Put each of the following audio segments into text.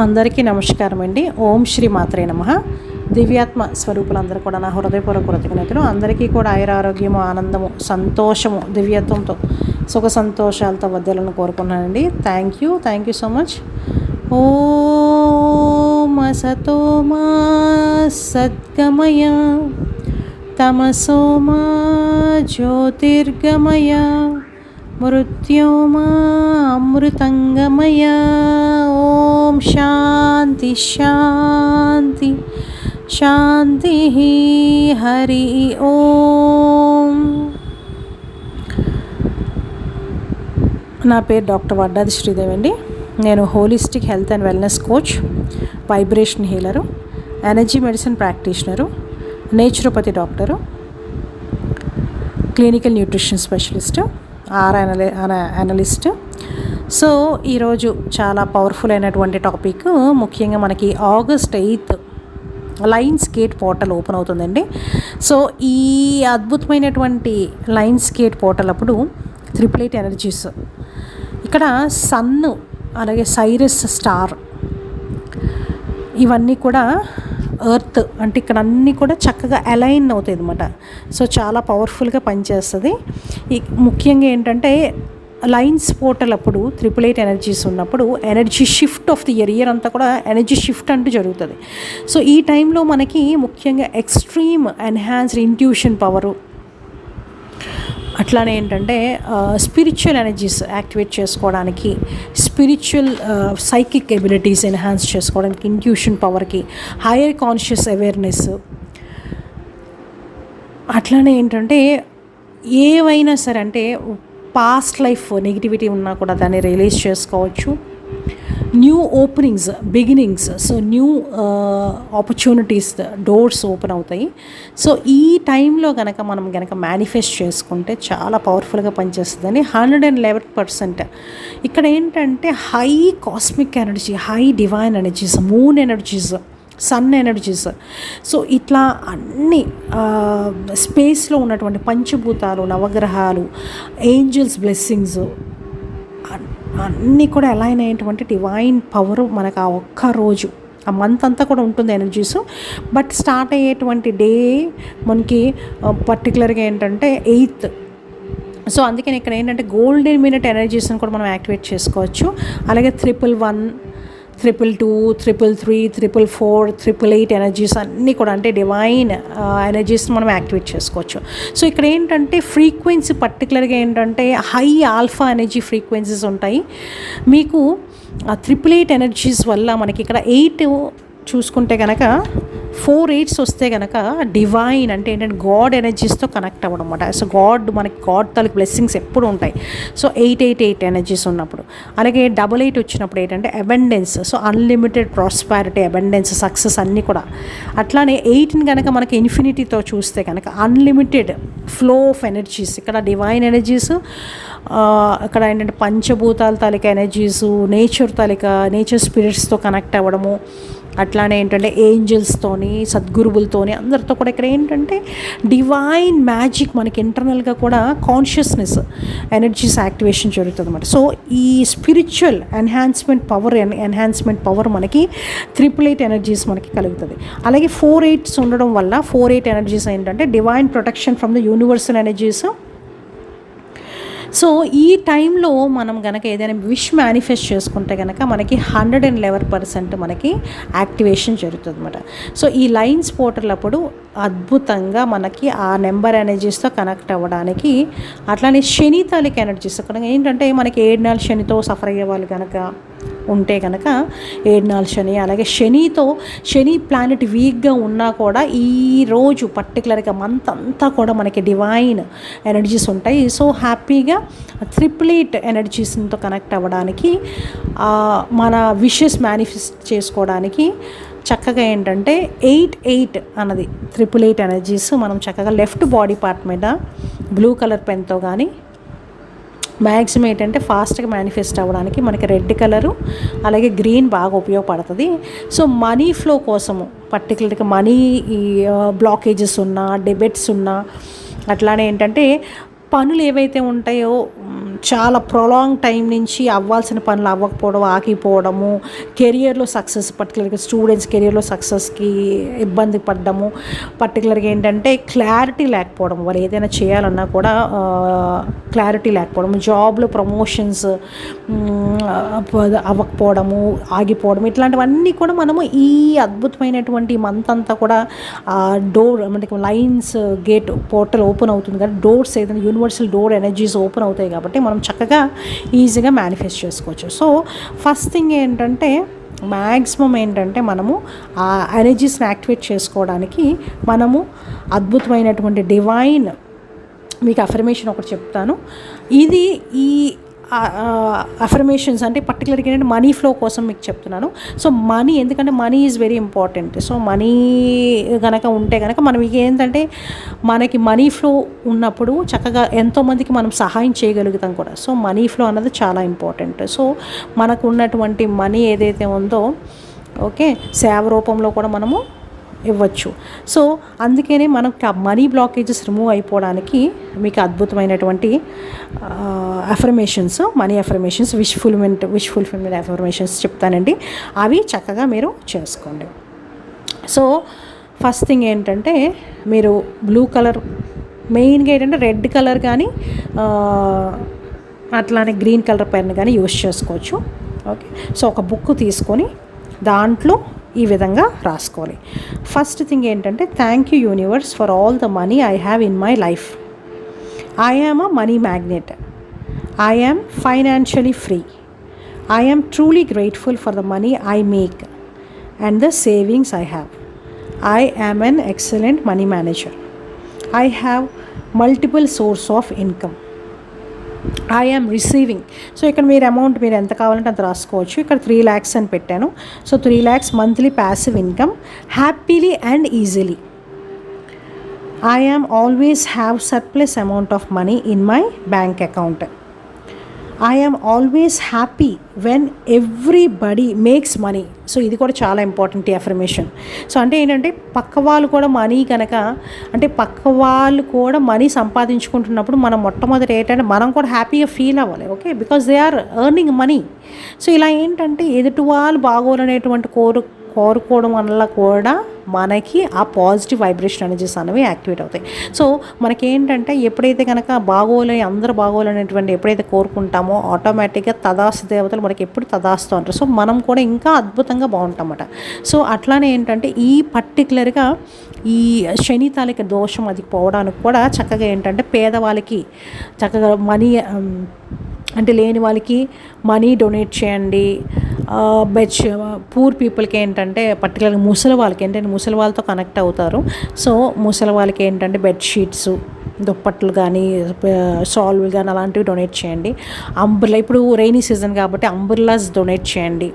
అందరికీ నమస్కారం అండి. ఓం శ్రీ మాత్రే నమః. దివ్యాత్మ స్వరూపులందరూ కూడా నా హృదయపూర్వక కృతజ్ఞతలు. అందరికీ కూడా ఆయురారోగ్యము, ఆనందము, సంతోషము, దివ్యత్వంతో సుఖ సంతోషాలతో వద్దలను కోరుకున్నానండి. Thank you so much. ఓం అసతో మా సద్గమయ తమసో మా జ్యోతిర్గమయ మృత్యోమా అమృతంగమయ. ఓం శాంతి శాంతి శాంతి. హరి ఓం. నా పేరు డాక్టర్ వడ్డాది శ్రీదేవి అండి. నేను holistic health and wellness coach, vibration healer, energy medicine practitioner, naturopathy doctor, clinical nutrition specialist, analyst. So ఈరోజు చాలా పవర్ఫుల్ అయినటువంటి టాపిక్. ముఖ్యంగా మనకి August 8th lions gate portal open అవుతుందండి. సో ఈ అద్భుతమైనటువంటి లయన్స్ గేట్ పోర్టల్ అప్పుడు 888 ఎనర్జీస్, ఇక్కడ సన్ను అలాగే సైరస్ స్టార్, ఇవన్నీ కూడా ఎర్త్ అంటే ఇక్కడ అన్నీ కూడా చక్కగా అలైన్ అవుతాయి అన్నమాట. సో చాలా పవర్ఫుల్గా పనిచేస్తుంది. ముఖ్యంగా ఏంటంటే లైన్స్ పోర్టల్ అప్పుడు 888 ఎనర్జీస్ ఉన్నప్పుడు energy shift of the year అంతా కూడా ఎనర్జీ షిఫ్ట్ అంటూ జరుగుతుంది. సో ఈ టైంలో మనకి ముఖ్యంగా ఎక్స్ట్రీమ్ ఎన్హాన్స్డ్ ఇంట్యూషన్ పవరు, అట్లానే ఏంటంటే స్పిరిచువల్ ఎనర్జీస్ యాక్టివేట్ చేసుకోవడానికి, స్పిరిచువల్ సైకిక్ ఎబిలిటీస్ ఎన్హాన్స్ చేసుకోవడానికి, ఇంట్యూషన్ పవర్కి, హైయర్ కాన్షియస్ అవేర్నెస్, అట్లానే ఏంటంటే ఏవైనా సరే అంటే పాస్ట్ లైఫ్ నెగిటివిటీ ఉన్నా కూడా దాన్ని రిలీజ్ చేసుకోవచ్చు. New openings, beginnings, so new opportunities, doors open అవుతాయి. సో ఈ టైంలో మనం మేనిఫెస్ట్ చేసుకుంటే చాలా పవర్ఫుల్గా పనిచేస్తుందని 111%. ఇక్కడ ఏంటంటే high cosmic energy, high divine energies, moon energies, sun energies, so ఇట్లా అన్ని స్పేస్లో ఉన్నటువంటి పంచభూతాలు, నవగ్రహాలు, ఏంజల్స్ బ్లెస్సింగ్స్ అన్నీ కూడా అలైన్ అయినటువంటి డివైన్ పవర్ మనకు ఆ ఒక్క రోజు, ఆ మంత్ అంతా కూడా ఉంటుంది ఎనర్జీస్. బట్ స్టార్ట్ అయ్యేటువంటి డే మనకి పర్టికులర్గా ఏంటంటే 8th. సో అందుకని ఇక్కడ ఏంటంటే గోల్డెన్ మినిట్ ఎనర్జీస్ని కూడా మనం యాక్టివేట్ చేసుకోవచ్చు. అలాగే 111, 222, 333, 444, 888 ఎనర్జీస్ అన్నీ కూడా అంటే డివైన్ ఎనర్జీస్ని మనం యాక్టివేట్ చేసుకోవచ్చు. సో ఇక్కడ ఏంటంటే ఫ్రీక్వెన్సీ పర్టికులర్గా ఏంటంటే హై ఆల్ఫా ఎనర్జీ ఫ్రీక్వెన్సీస్ ఉంటాయి మీకు. 888 ఎనర్జీస్ వల్ల మనకి ఇక్కడ 8 చూసుకుంటే కనుక 4 8s వస్తే కనుక డివైన్ అంటే ఏంటంటే గాడ్ ఎనర్జీస్తో కనెక్ట్ అవ్వడం అన్నమాట. సో మనకి గాడ్ తాలూకు బ్లెస్సింగ్స్ ఎప్పుడు ఉంటాయి. సో 888 ఎనర్జీస్ ఉన్నప్పుడు, అలాగే 88 వచ్చినప్పుడు ఏంటంటే abundance, so unlimited prosperity, abundance, success అన్నీ కూడా. అట్లానే 8ని కనుక మనకి ఇన్ఫినిటీతో చూస్తే కనుక అన్లిమిటెడ్ ఫ్లో ఆఫ్ ఎనర్జీస్, ఇక్కడ డివైన్ ఎనర్జీస్, ఇక్కడ ఏంటంటే పంచభూతాల తాలూకా ఎనర్జీసు, నేచర్ స్పిరిట్స్తో కనెక్ట్ అవ్వడము, అట్లానే ఏంటంటే ఏంజల్స్తోని, సద్గురువులతోని, అందరితో కూడా ఇక్కడ ఏంటంటే డివైన్ మ్యాజిక్ మనకి ఇంటర్నల్గా కూడా కాన్షియస్నెస్ ఎనర్జీస్ యాక్టివేషన్ జరుగుతుంది అన్నమాట. సో ఈ స్పిరిచువల్ ఎన్హాన్స్మెంట్ పవర్ మనకి 888 ఎనర్జీస్ మనకి కలుగుతుంది. అలాగే 48s ఉండడం వల్ల 48 ఎనర్జీస్ ఏంటంటే divine protection from the universal energies. So ఈ టైంలో మనం కనుక ఏదైనా విష్ మేనిఫెస్ట్ చేసుకుంటే కనుక మనకి 111% మనకి యాక్టివేషన్ జరుగుతుంది అన్నమాట. సో ఈ లైన్స్ పోర్టల్ అప్పుడు అద్భుతంగా మనకి ఆ నెంబర్ ఎనర్జీస్తో కనెక్ట్ అవ్వడానికి, అట్లానే శని తాలూకు ఎనర్జీస్ అక్కడ ఏంటంటే మనకి 7 నాలుగు శనితో సఫర్ అయ్యే వాళ్ళు కనుక ఉంటే కనుక 7 నాలుగు శని, అలాగే శని ప్లానెట్ వీక్గా ఉన్నా కూడా ఈ రోజు పర్టికులర్గా మంత్ అంతా కూడా మనకి డివైన్ ఎనర్జీస్ ఉంటాయి. సో హ్యాపీగా 888 ఎనర్జీస్తో కనెక్ట్ అవ్వడానికి, మన విషెస్ మేనిఫెస్ట్ చేసుకోవడానికి చక్కగా ఏంటంటే 88 అన్నది 888 ఎనర్జీస్ మనం చక్కగా లెఫ్ట్ బాడీ పార్ట్ మీద బ్లూ కలర్ పెన్తో కానీ, మ్యాక్సిమం ఏంటంటే ఫాస్ట్గా మేనిఫెస్ట్ అవ్వడానికి మనకి రెడ్ కలరు అలాగే గ్రీన్ బాగా ఉపయోగపడుతుంది. సో మనీ ఫ్లో కోసము పర్టికులర్గా మనీ బ్లాకేజెస్ ఉన్నా, డెబిట్స్ ఉన్నా, అట్లానే ఏంటంటే పనులు ఏవైతే ఉంటాయో చాలా ప్రొలాంగ్ టైం నుంచి అవ్వాల్సిన పనులు అవ్వకపోవడం, ఆగిపోవడము, కెరియర్లో సక్సెస్, పర్టికులర్గా స్టూడెంట్స్ కెరియర్లో సక్సెస్కి ఇబ్బంది పడ్డము, పర్టికులర్గా ఏంటంటే క్లారిటీ లేకపోవడం, వాళ్ళు ఏదైనా చేయాలన్నా కూడా క్లారిటీ లేకపోవడం, జాబ్లో ప్రమోషన్స్ అవ్వకపోవడము, ఆగిపోవడం, ఇట్లాంటివన్నీ కూడా మనము ఈ అద్భుతమైనటువంటి మంత్ అంతా కూడా డోర్ మనకి లైన్స్ గేట్ పోర్టల్ ఓపెన్ అవుతుంది కదా, డోర్స్ ఏదైనా యూనివర్సల్ డోర్ ఎనర్జీస్ ఓపెన్ అవుతాయి కాబట్టి మనం చక్కగా ఈజీగా మేనిఫెస్ట్ చేసుకోవచ్చు. సో ఫస్ట్ థింగ్ ఏంటంటే మ్యాక్సిమం ఏంటంటే మనము ఆ ఎనర్జీస్ని యాక్టివేట్ చేసుకోవడానికి మనము అద్భుతమైనటువంటి డివైన్, మీకు అఫర్మేషన్ ఒకటి చెప్తాను. ఇది ఈ అఫర్మేషన్స్ అంటే పర్టికులర్గా ఏంటంటే మనీ ఫ్లో కోసం మీకు చెప్తున్నాను. సో మనీ, ఎందుకంటే money is very important. So money కనుక ఉంటే కనుక మనం ఏంటంటే మనకి మనీ ఫ్లో ఉన్నప్పుడు చక్కగా ఎంతోమందికి మనం సహాయం చేయగలుగుతాం కూడా. సో మనీ ఫ్లో అన్నది చాలా ఇంపార్టెంట్. సో మనకు ఉన్నటువంటి మనీ ఏదైతే ఉందో ఓకే, సేవ రూపంలో కూడా మనము ఇవ్వచ్చు. సో అందుకనే మనకు ఆ మనీ బ్లాకేజెస్ రిమూవ్ అయిపోవడానికి మీకు అద్భుతమైనటువంటి affirmations, money affirmations, wish fulfilment affirmations చెప్తానండి. అవి చక్కగా మీరు చేసుకోండి. సో ఫస్ట్ థింగ్ ఏంటంటే మీరు బ్లూ కలర్, మెయిన్గా ఏంటంటే రెడ్ కలర్ కానీ అట్లానే గ్రీన్ కలర్ పెన్ కానీ యూస్ చేసుకోవచ్చు. ఓకే, సో ఒక బుక్ తీసుకొని దాంట్లో ఈ విధంగా రాసుకోవాలి. ఫస్ట్ థింగ్ ఏంటంటే thank you universe for all the money I have in my life. I am a money magnet. I am financially free. I am truly grateful for the money I make and the savings I have. I am an excellent money manager. I have multiple source of income. I am receiving. So ఇక్కడ మీరు amount మీరు ఎంత కావాలంటే అంత రాసుకోవచ్చు. ఇక్కడ 3 lakhs అని పెట్టాను. So 3 lakhs monthly passive income happily and easily. I am always have surplus amount of money in my bank account. I am always happy when everybody makes money. So ఇది కూడా చాలా ఇంపార్టెంట్ ఈ affirmation. So అంటే ఏంటంటే పక్క వాళ్ళు కూడా money కనుక, అంటే పక్క వాళ్ళు కూడా మనీ సంపాదించుకుంటున్నప్పుడు మనం మొట్టమొదటి ఏంటంటే మనం కూడా హ్యాపీగా ఫీల్ అవ్వాలి. Okay, because they are earning money. So ఇలా ఏంటంటే ఎదుటి వాళ్ళు బాగోలనేటువంటి కోరుకోవడం వల్ల కూడా మనకి ఆ పాజిటివ్ వైబ్రేషన్ ఎనర్జీస్ అనేవి యాక్టివేట్ అవుతాయి. సో మనకేంటంటే ఎప్పుడైతే కనుక అందరూ బాగోలనేటువంటి ఎప్పుడైతే కోరుకుంటామో ఆటోమేటిక్గా తదాస్తు దేవతలు మనకి ఎప్పుడు తదాస్తు అంటారు. సో మనం కూడా ఇంకా అద్భుతంగా బాగుంటామన్నమాట. సో అట్లానే ఏంటంటే ఈ పర్టికులర్గా ఈ శని తాలూకా దోషం అది పోవడానికి కూడా చక్కగా ఏంటంటే పేదవాళ్ళకి చక్కగా మనీ అంటే లేని వాళ్ళకి మనీ డొనేట్ చేయండి. పూర్ పీపుల్కి ఏంటంటే పర్టికులర్గా ముసలి వాళ్ళకి ఏంటంటే ముసలి వాళ్ళతో కనెక్ట్ అవుతారు. సో ముసలి వాళ్ళకి ఏంటంటే బెడ్షీట్స్, దుప్పట్లు కానీ సాల్వ్లు కానీ అలాంటివి డొనేట్ చేయండి. అంబ్రెల్లా, ఇప్పుడు రైనీ సీజన్ కాబట్టి అంబ్రెల్లాస్ డొనేట్ చేయండి.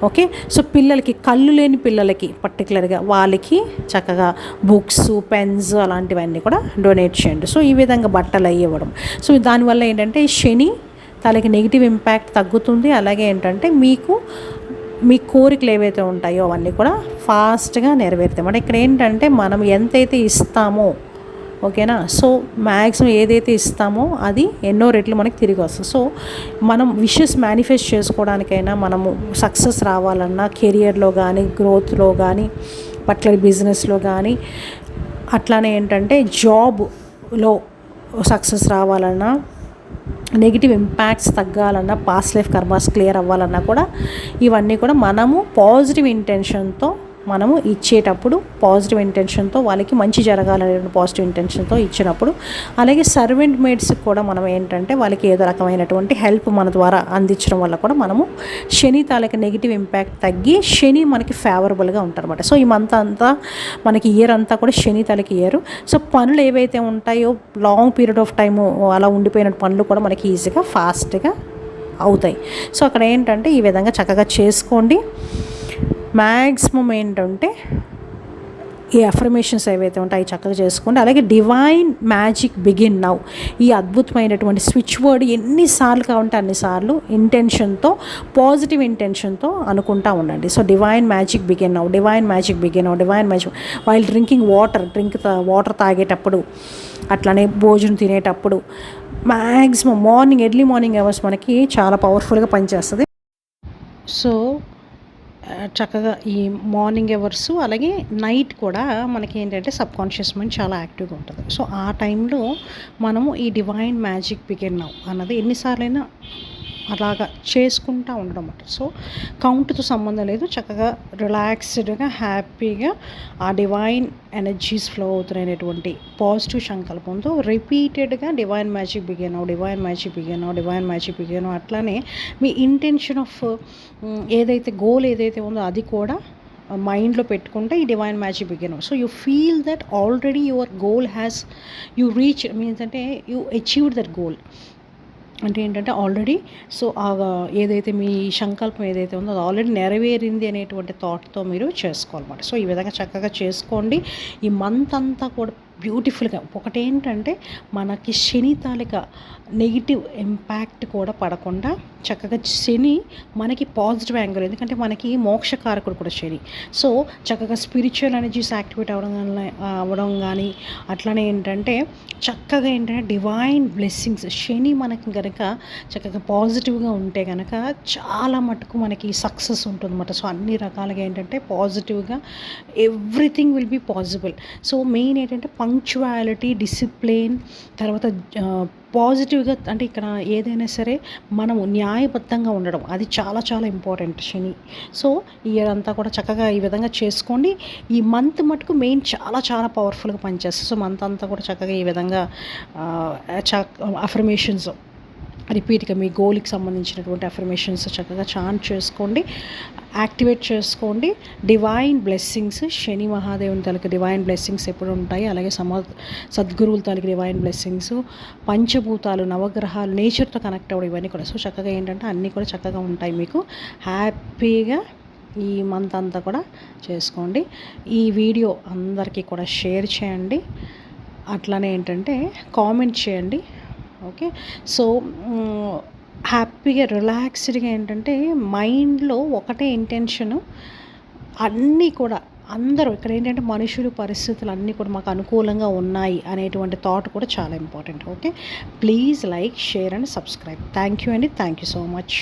ఓకే, సో పిల్లలకి, కళ్ళు లేని పిల్లలకి పర్టికులర్గా వాళ్ళకి చక్కగా బుక్స్, పెన్స్ అలాంటివన్నీ కూడా డొనేట్ చేయండి. సో ఈ విధంగా బట్టలు అవి ఇవ్వడం. సో దానివల్ల ఏంటంటే శని తనకి నెగిటివ్ ఇంపాక్ట్ తగ్గుతుంది. అలాగే ఏంటంటే మీకు మీ కోరికలు ఏవైతే ఉంటాయో అవన్నీ కూడా ఫాస్ట్గా నెరవేరుతాయి. అంటే ఇక్కడ ఏంటంటే మనం ఎంతైతే ఇస్తామో ఓకేనా, సో మ్యాక్సిమం ఏదైతే ఇస్తామో అది ఎన్నో రెట్లు మనకి తిరిగి వస్తుంది. సో మనం విషెస్ మేనిఫెస్ట్ చేసుకోవడానికైనా, మనము సక్సెస్ రావాలన్నా కెరియర్లో కానీ, గ్రోత్లో కానీ, పర్టికులర్ బిజినెస్లో కానీ, అట్లానే ఏంటంటే జాబ్లో సక్సెస్ రావాలన్నా, నెగిటివ్ ఇంపాక్ట్స్ తగ్గాలన్నా, పాస్ట్ లైఫ్ కర్మాస్ క్లియర్ అవ్వాలన్నా కూడా ఇవన్నీ కూడా మనము పాజిటివ్ ఇంటెన్షన్తో మనము ఇచ్చేటప్పుడు, పాజిటివ్ ఇంటెన్షన్తో వాళ్ళకి మంచి జరగాలనే పాజిటివ్ ఇంటెన్షన్తో ఇచ్చినప్పుడు, అలాగే సర్వెంట్ మేడ్స్కి కూడా మనం ఏంటంటే వాళ్ళకి ఏదో రకమైనటువంటి హెల్ప్ మన ద్వారా అందించడం వల్ల కూడా మనము శని తాలూకా నెగిటివ్ ఇంపాక్ట్ తగ్గి శని మనకి ఫేవరబుల్గా ఉంటారన్నమాట. సో ఈ మంత్ అంతా మనకి ఇయర్ అంతా కూడా శని తాలూకా ఇయర్. సో పనులు ఏవైతే ఉంటాయో లాంగ్ పీరియడ్ ఆఫ్ టైము అలా ఉండిపోయిన పనులు కూడా మనకి ఈజీగా ఫాస్ట్గా అవుతాయి. సో అక్కడ ఏంటంటే ఈ విధంగా చక్కగా చేసుకోండి. మ్యాక్సిమం ఏంటంటే ఈ అఫర్మేషన్స్ ఏవైతే ఉంటాయో చక్కగా చేసుకోండి. అలాగే డివైన్ మ్యాజిక్ బిగిన్ నౌ, ఈ అద్భుతమైనటువంటి స్విచ్ వర్డ్ ఎన్నిసార్లు కావాలంటే అన్నిసార్లు ఇంటెన్షన్తో, పాజిటివ్ ఇంటెన్షన్తో అనుకుంటా ఉండండి. So divine magic begin now, divine magic begin now, divine magic while drinking water తాగేటప్పుడు, అట్లానే భోజనం తినేటప్పుడు, మ్యాక్సిమం ఎర్లీ మార్నింగ్ అవర్స్ మనకి చాలా పవర్ఫుల్గా పనిచేస్తుంది. సో చక్కగా ఈ మార్నింగ్ అవర్స్ అలాగే నైట్ కూడా మనకి ఏంటంటే సబ్కాన్షియస్ మైండ్ చాలా యాక్టివ్గా ఉంటుంది. సో ఆ టైంలో మనము ఈ డివైన్ మ్యాజిక్ బిగిన్ నౌ అన్నది ఎన్నిసార్లైనా అలాగా చేసుకుంటూ ఉండడం అన్నమాట. సో కౌంట్తో సంబంధం లేదు, చక్కగా రిలాక్స్డ్గా హ్యాపీగా ఆ డివైన్ ఎనర్జీస్ ఫ్లో అవుతున్నటువంటి పాజిటివ్ సంకల్పంతో రిపీటెడ్గా డివైన్ మ్యాజిక్ బిగిన్ అవు, డివైన్ మ్యాజిక్ బిగిన్ అవు, డివైన్ మ్యాజిక్ బిగిన్ అవు. అట్లానే మీ ఇంటెన్షన్ ఆఫ్ ఏదైతే గోల్ ఏదైతే ఉందో అది కూడా మైండ్లో పెట్టుకుంటే ఈ divine magic begin. So you feel that already your goal has you reach, means అంటే యూ అచీవ్డ్ దట్ గోల్. అంటే ఏంటంటే ఆల్రెడీ సో ఏదైతే మీ సంకల్పం ఏదైతే ఉందో అది ఆల్రెడీ నెరవేరింది అనేటువంటి థాట్తో మీరు చేసుకోవాలన్నమాట. సో ఈ విధంగా చక్కగా చేసుకోండి. ఈ మంత్ అంతా కూడా బ్యూటిఫుల్గా. ఒకటేంటంటే మనకి శని తాలూకా నెగిటివ్ ఇంపాక్ట్ కూడా పడకుండా చక్కగా శని మనకి పాజిటివ్ యాంగిల్, ఎందుకంటే మనకి మోక్షకారకుడు కూడా శని. సో చక్కగా స్పిరిచువల్ ఎనర్జీస్ యాక్టివేట్ అవ్వడం కానీ అట్లానే ఏంటంటే చక్కగా ఏంటంటే డివైన్ బ్లెస్సింగ్స్, శని మనకి కనుక చక్కగా పాజిటివ్గా ఉంటే కనుక చాలా మటుకు మనకి సక్సెస్ ఉంటుందన్నమాట. సో అన్ని రకాలుగా ఏంటంటే పాజిటివ్గా everything will be possible. So main ఏంటంటే పంక్చువాలిటీ, డిసిప్లిన్, తర్వాత పాజిటివ్గా, అంటే ఇక్కడ ఏదైనా సరే మనము న్యాయబద్ధంగా ఉండడం అది చాలా చాలా ఇంపార్టెంట్ శని. సో ఈ ఇయర్ అంతా కూడా చక్కగా ఈ విధంగా చేసుకోండి. ఈ మంత్ మటుకు మెయిన్ చాలా చాలా పవర్ఫుల్గా పనిచేస్తుంది. సో మంత్ అంతా కూడా చక్కగా ఈ విధంగా అఫర్మేషన్స్ రిపీట్గా మీ గోల్కి సంబంధించినటువంటి అఫర్మేషన్స్ చక్కగా చాంట్ చేసుకోండి, యాక్టివేట్ చేసుకోండి. డివైన్ బ్లెస్సింగ్స్, శని మహాదేవుని తాలూకు డివైన్ బ్లెస్సింగ్స్ ఎప్పుడు ఉంటాయి, అలాగే సద్గురువుల తాలూకు డివైన్ బ్లెస్సింగ్స్, పంచభూతాలు, నవగ్రహాలు, నేచర్తో కనెక్ట్ అవ్వడం, ఇవన్నీ కూడా. సో చక్కగా ఏంటంటే అన్నీ కూడా చక్కగా ఉంటాయి. మీకు హ్యాపీగా ఈ మంత్ అంతా కూడా చేసుకోండి. ఈ వీడియో అందరికీ కూడా షేర్ చేయండి, అట్లానే ఏంటంటే కామెంట్ చేయండి. ఓకే, సో హ్యాపీగా రిలాక్స్డ్గా ఏంటంటే మైండ్లో ఒకటే ఇంటెన్షను, అన్నీ కూడా అందరూ ఇక్కడ ఏంటంటే మనుషులు, పరిస్థితులు అన్నీ కూడా మాకు అనుకూలంగా ఉన్నాయి అనేటువంటి థాట్ కూడా చాలా important. Okay, please like, share and subscribe. Thank you అండి, థ్యాంక్ యూ సో మచ్.